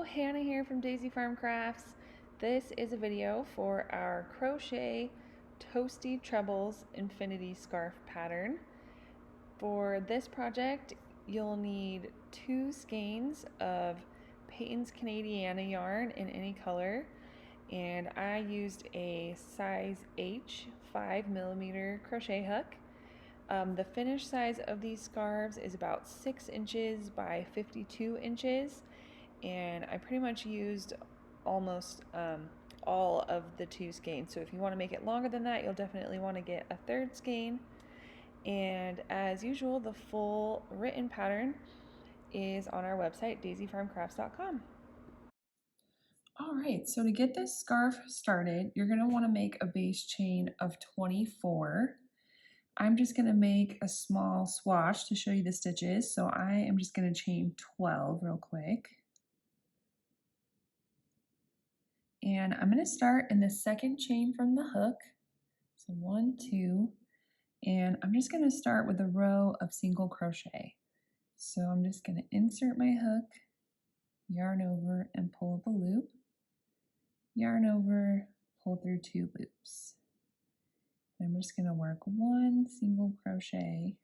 Hannah here from Daisy Farm Crafts. This is a video for our Crochet Toasty Trebles Infinity Scarf pattern. For this project, you'll need 2 skeins of Patons Canadiana yarn in any color, and I used a size H 5mm crochet hook. The finished size of these scarves is about 6 inches by 52 inches, and I pretty much used almost all of the 2 skeins. So if you want to make it longer than that, you'll definitely want to get a 3rd skein. And as usual, the full written pattern is on our website, daisyfarmcrafts.com. All right, so to get this scarf started, you're going to want to make a base chain of 24. I'm just going to make a small swatch to show you the stitches, so I am just going to chain 12 real quick. And I'm going to start in the 2nd chain from the hook. So 1, 2, and I'm just going to start with a row of single crochet. So I'm just going to insert my hook, yarn over and pull up a loop, yarn over, pull through 2 loops. And I'm just going to work 1 single crochet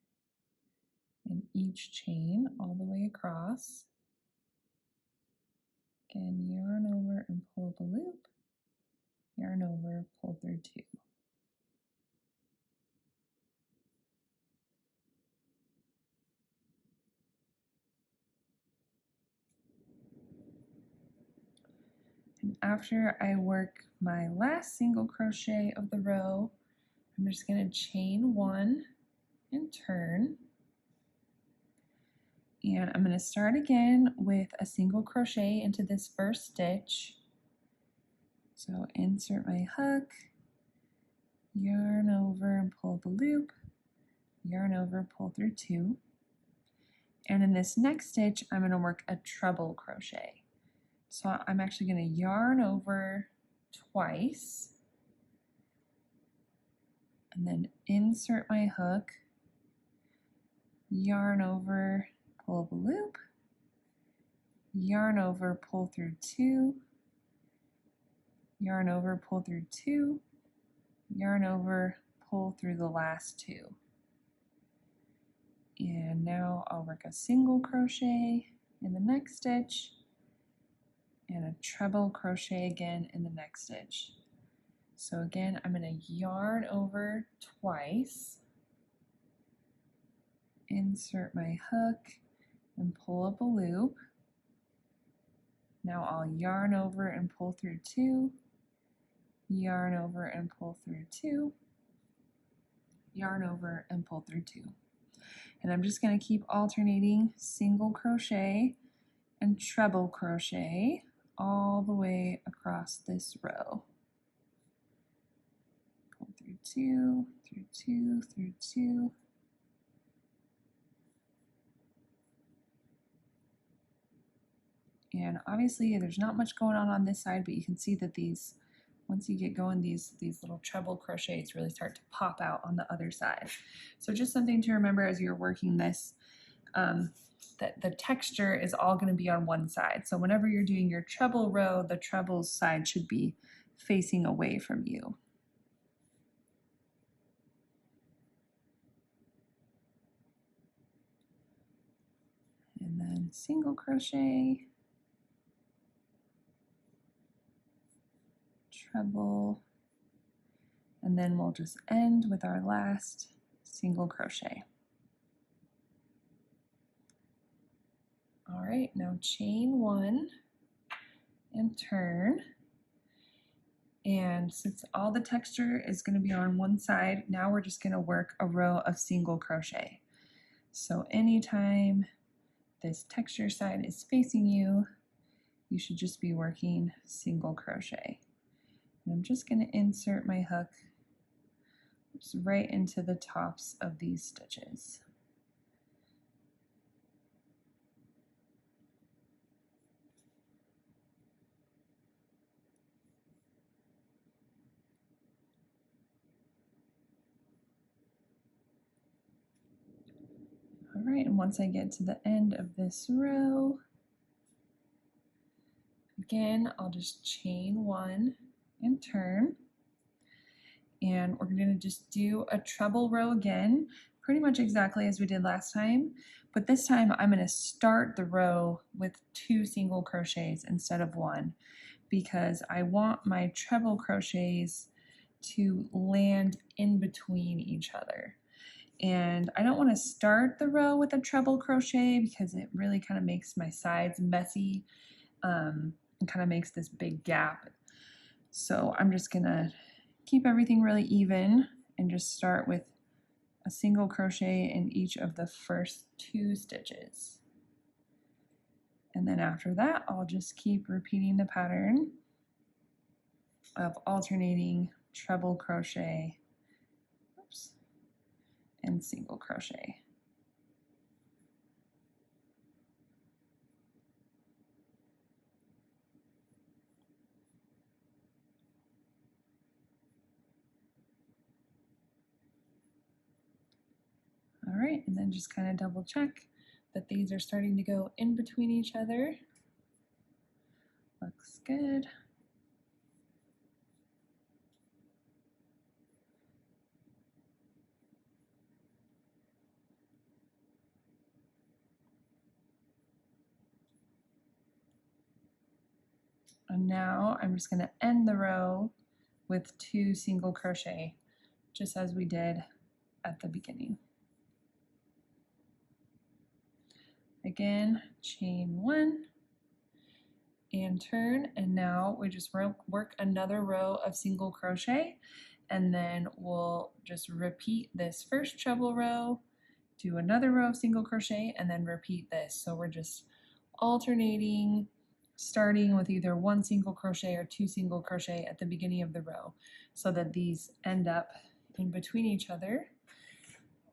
in each chain all the way across. Again, yarn over and pull up a loop, yarn over, pull through 2. And after I work my last single crochet of the row, I'm just going to chain 1 and turn. And I'm going to start again with a single crochet into this first stitch. So insert my hook, yarn over and pull the loop, yarn over, pull through 2. And in this next stitch, I'm going to work a treble crochet. So I'm actually going to yarn over twice, and then insert my hook, yarn over, pull up a loop, yarn over, pull through 2, yarn over, pull through 2, yarn over, pull through the last 2. And now I'll work a single crochet in the next stitch and a treble crochet again in the next stitch. So again, I'm going to yarn over twice, insert my hook, and pull up a loop. Now I'll yarn over and pull through 2, yarn over and pull through 2, yarn over and pull through 2. And I'm just going to keep alternating single crochet and treble crochet all the way across this row. Pull through 2, through 2, through 2. And obviously there's not much going on this side, but you can see that these, once you get going, these little treble crochets really start to pop out on the other side. So just something to remember as you're working this, that the texture is all going to be on one side. So whenever you're doing your treble row, the treble side should be facing away from you. And then single crochet, treble, and then we'll just end with our last single crochet. All right, now chain 1 and turn. And since all the texture is going to be on one side, now we're just going to work a row of single crochet. So anytime this texture side is facing you, you should just be working single crochet. And I'm just going to insert my hook just right into the tops of these stitches. All right, and once I get to the end of this row, Again, I'll just chain 1 and turn. And we're going to just do a treble row again, pretty much exactly as we did last time. But this time I'm going to start the row with 2 single crochets instead of 1, because I want my treble crochets to land in between each other. And I don't want to start the row with a treble crochet because it really kind of makes my sides messy and kind of makes this big gap. So I'm just gonna keep everything really even and just start with a single crochet in each of the first 2 stitches. And then after that, I'll just keep repeating the pattern of alternating treble crochet, and single crochet. All right, and then just kind of double check that these are starting to go in between each other. Looks good. And now I'm just going to end the row with 2 single crochet, just as we did at the beginning. Again, chain 1 and turn, and now we just work another row of single crochet, and then we'll just repeat this first treble row, do another row of single crochet, and then repeat this. So we're just alternating, starting with either 1 single crochet or 2 single crochet at the beginning of the row, so that these end up in between each other.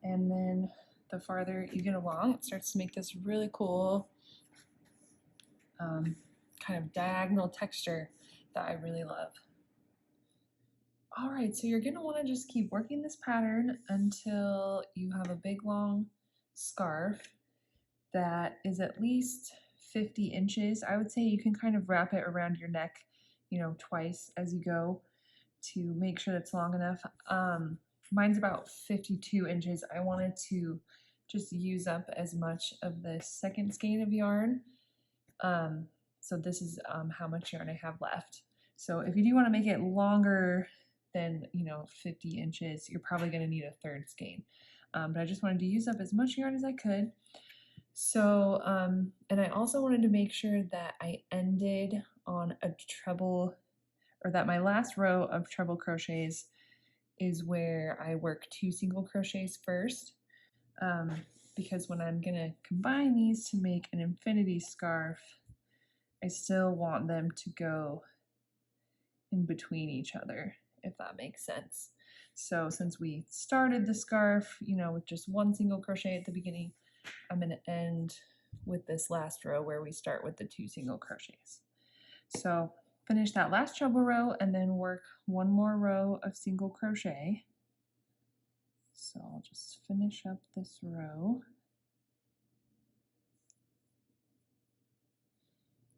And then the farther you get along, it starts to make this really cool kind of diagonal texture that I really love. All right, so you're going to want to just keep working this pattern until you have a big long scarf that is at least 50 inches. I would say you can kind of wrap it around your neck, twice as you go to make sure it's long enough. Mine's about 52 inches. I wanted to just use up as much of the second skein of yarn. So this is how much yarn I have left. So if you do want to make it longer than 50 inches, you're probably going to need a 3rd skein. But I just wanted to use up as much yarn as I could. So, and I also wanted to make sure that I ended on a treble, or that my last row of treble crochets is where I work 2 single crochets first, because when I'm going to combine these to make an infinity scarf, I still want them to go in between each other, if that makes sense. So since we started the scarf, with just 1 single crochet at the beginning, I'm going to end with this last row where we start with the 2 single crochets. So finish that last treble row and then work 1 more row of single crochet. So I'll just finish up this row.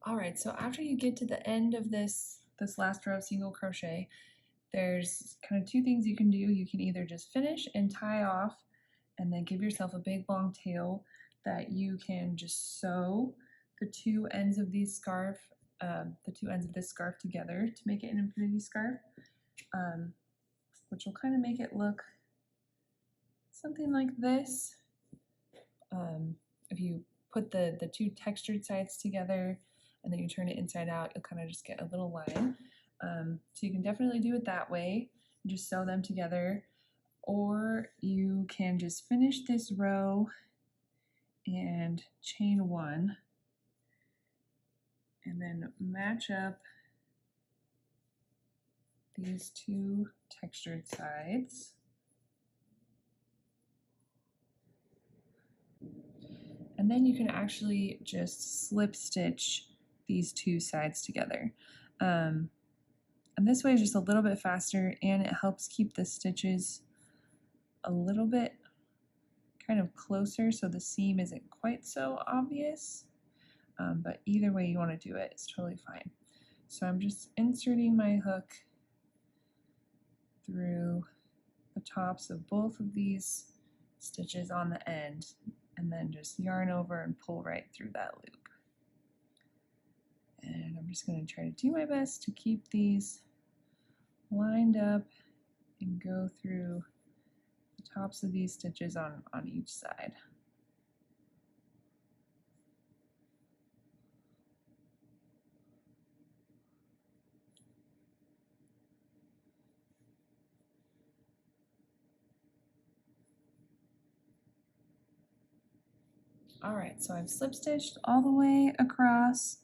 All right, so after you get to the end of this last row of single crochet, there's kind of 2 things you can do. You can either just finish and tie off and then give yourself a big long tail that you can just sew the 2 ends of these scarf, the 2 ends of this scarf together to make it an infinity scarf, which will kind of make it look something like this. If you put the 2 textured sides together and then you turn it inside out, you'll kind of just get a little line. So you can definitely do it that way, just sew them together, or you can just finish this row and chain 1 and then match up these 2 textured sides. And then you can actually just slip stitch these 2 sides together. And this way is just a little bit faster, and it helps keep the stitches a little bit kind of closer so the seam isn't quite so obvious. But either way you want to do it, it's totally fine. So I'm just inserting my hook through the tops of both of these stitches on the end, and then just yarn over and pull right through that loop. And I'm just going to try to do my best to keep these lined up and go through the tops of these stitches on each side. Alright, so I've slip stitched all the way across.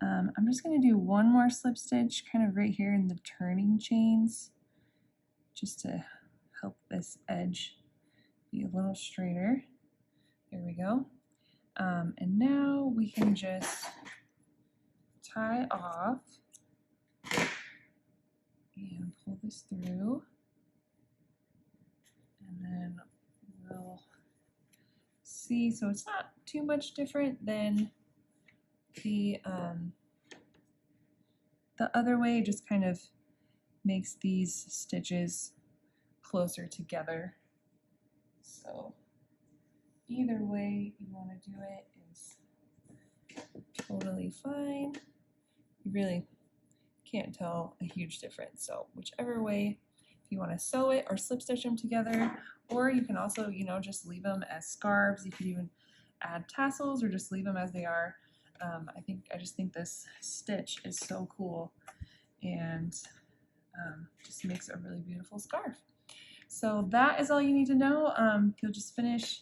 I'm just going to do one more slip stitch kind of right here in the turning chains, just to help this edge be a little straighter. There we go. And now we can just tie off and pull this through, and then we'll see. So it's not too much different than the other way, just kind of makes these stitches closer together. So either way you want to do it is totally fine. You really can't tell a huge difference. So whichever way, if you want to sew it or slip stitch them together, or you can also, you know, just leave them as scarves. You could even add tassels or just leave them as they are. I just think this stitch is so cool, and just makes a really beautiful scarf. So that is all you need to know. You'll just finish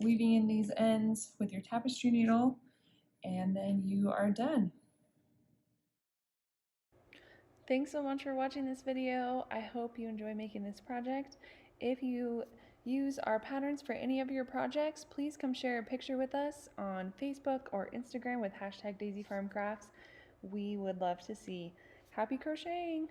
weaving in these ends with your tapestry needle, and then you are done. Thanks so much for watching this video. I hope you enjoy making this project. If you use our patterns for any of your projects, please come share a picture with us on Facebook or Instagram with #DaisyFarmCrafts. We would love to see. Happy crocheting!